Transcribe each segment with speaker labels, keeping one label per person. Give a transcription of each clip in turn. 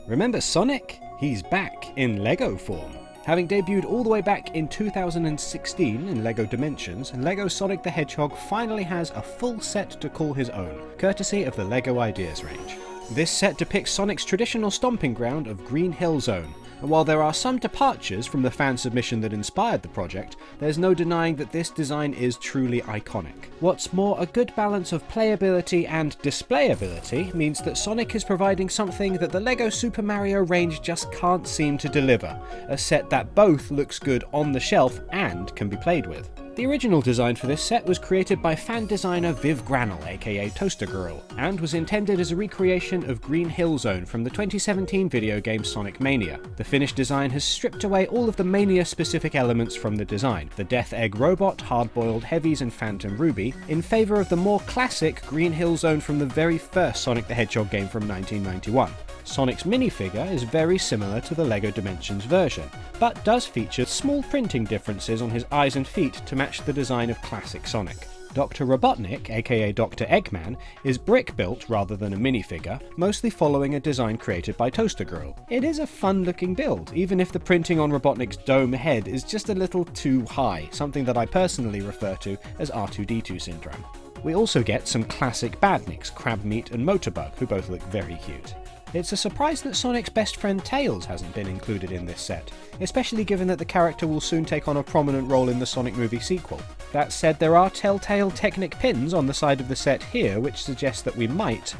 Speaker 1: Remember Sonic? He's back in LEGO form. Having debuted all the way back in 2016 in LEGO Dimensions, LEGO Sonic the Hedgehog finally has a full set to call his own, courtesy of the LEGO Ideas range. This set depicts Sonic's traditional stomping ground of Green Hill Zone, and while there are some departures from the fan submission that inspired the project, there's no denying that this design is truly iconic. What's more, a good balance of playability and displayability means that Sonic is providing something that the LEGO Super Mario range just can't seem to deliver, a set that both looks good on the shelf and can be played with. The original design for this set was created by fan designer Viv Grannell, aka Toaster Girl, and was intended as a recreation of Green Hill Zone from the 2017 video game Sonic Mania. The finished design has stripped away all of the Mania-specific elements from the design, the Death Egg Robot, Hard-Boiled Heavies and Phantom Ruby, in favour of the more classic Green Hill Zone from the very first Sonic the Hedgehog game from 1991. Sonic's minifigure is very similar to the LEGO Dimensions version, but does feature small printing differences on his eyes and feet to match the design of classic Sonic. Dr. Robotnik, aka Dr. Eggman, is brick-built rather than a minifigure, mostly following a design created by Toaster Girl. It is a fun-looking build, even if the printing on Robotnik's dome head is just a little too high, something that I personally refer to as R2-D2 syndrome. We also get some classic badniks, Crabmeat and Motorbug, who both look very cute. It's a surprise that Sonic's best friend Tails hasn't been included in this set, especially given that the character will soon take on a prominent role in the Sonic movie sequel. That said, there are telltale Technic pins on the side of the set here, which suggests that we might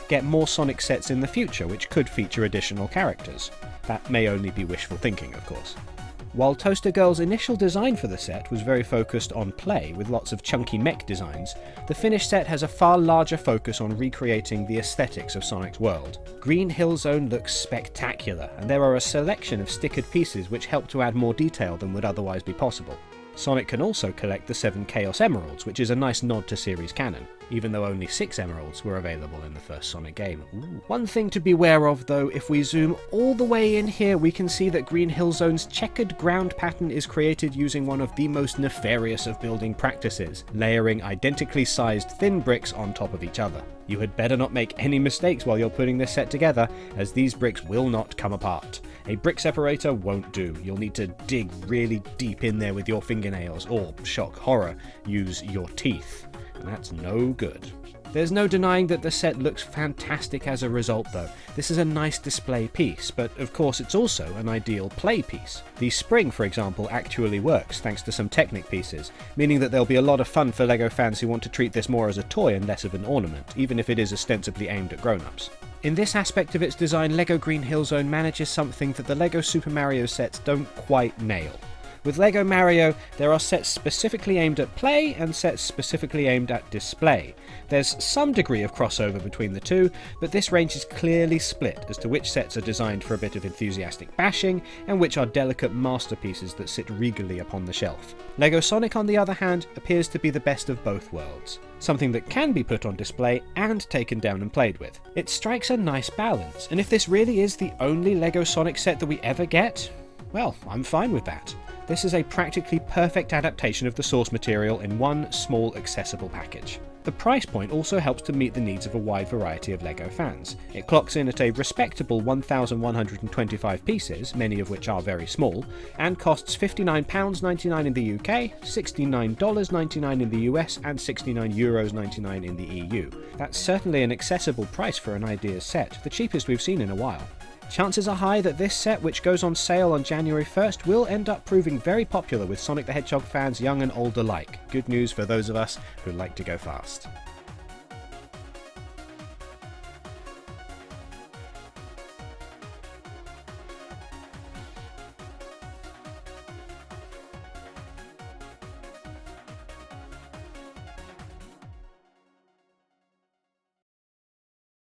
Speaker 1: get more Sonic sets in the future, which could feature additional characters. That may only be wishful thinking, of course. While Toaster Girl's initial design for the set was very focused on play, with lots of chunky mech designs, the finished set has a far larger focus on recreating the aesthetics of Sonic's world. Green Hill Zone looks spectacular, and there are a selection of stickered pieces which help to add more detail than would otherwise be possible. Sonic can also collect the 7 Chaos Emeralds, which is a nice nod to series canon, even though only 6 emeralds were available in the first Sonic game. Ooh. One thing to beware of though, if we zoom all the way in here, we can see that Green Hill Zone's checkered ground pattern is created using one of the most nefarious of building practices, layering identically sized thin bricks on top of each other. You had better not make any mistakes while you're putting this set together, as these bricks will not come apart. A brick separator won't do. You'll need to dig really deep in there with your fingernails, or, shock horror, use your teeth. And that's no good. There's no denying that the set looks fantastic as a result though. This is a nice display piece, but of course it's also an ideal play piece. The spring, for example, actually works thanks to some Technic pieces, meaning that there'll be a lot of fun for LEGO fans who want to treat this more as a toy and less of an ornament, even if it is ostensibly aimed at grown-ups. In this aspect of its design, LEGO Green Hill Zone manages something that the LEGO Super Mario sets don't quite nail. With LEGO Mario, there are sets specifically aimed at play and sets specifically aimed at display. There's some degree of crossover between the two, but this range is clearly split as to which sets are designed for a bit of enthusiastic bashing and which are delicate masterpieces that sit regally upon the shelf. LEGO Sonic, on the other hand, appears to be the best of both worlds. Something that can be put on display and taken down and played with. It strikes a nice balance, and if this really is the only LEGO Sonic set that we ever get, well, I'm fine with that. This is a practically perfect adaptation of the source material in one small accessible package. The price point also helps to meet the needs of a wide variety of LEGO fans. It clocks in at a respectable 1,125 pieces, many of which are very small, and costs £59.99 in the UK, $69.99 in the US, and €69.99 in the EU. That's certainly an accessible price for an Ideas set, the cheapest we've seen in a while. Chances are high that this set, which goes on sale on January 1st, will end up proving very popular with Sonic the Hedgehog fans young and old alike. Good news for those of us who like to go fast.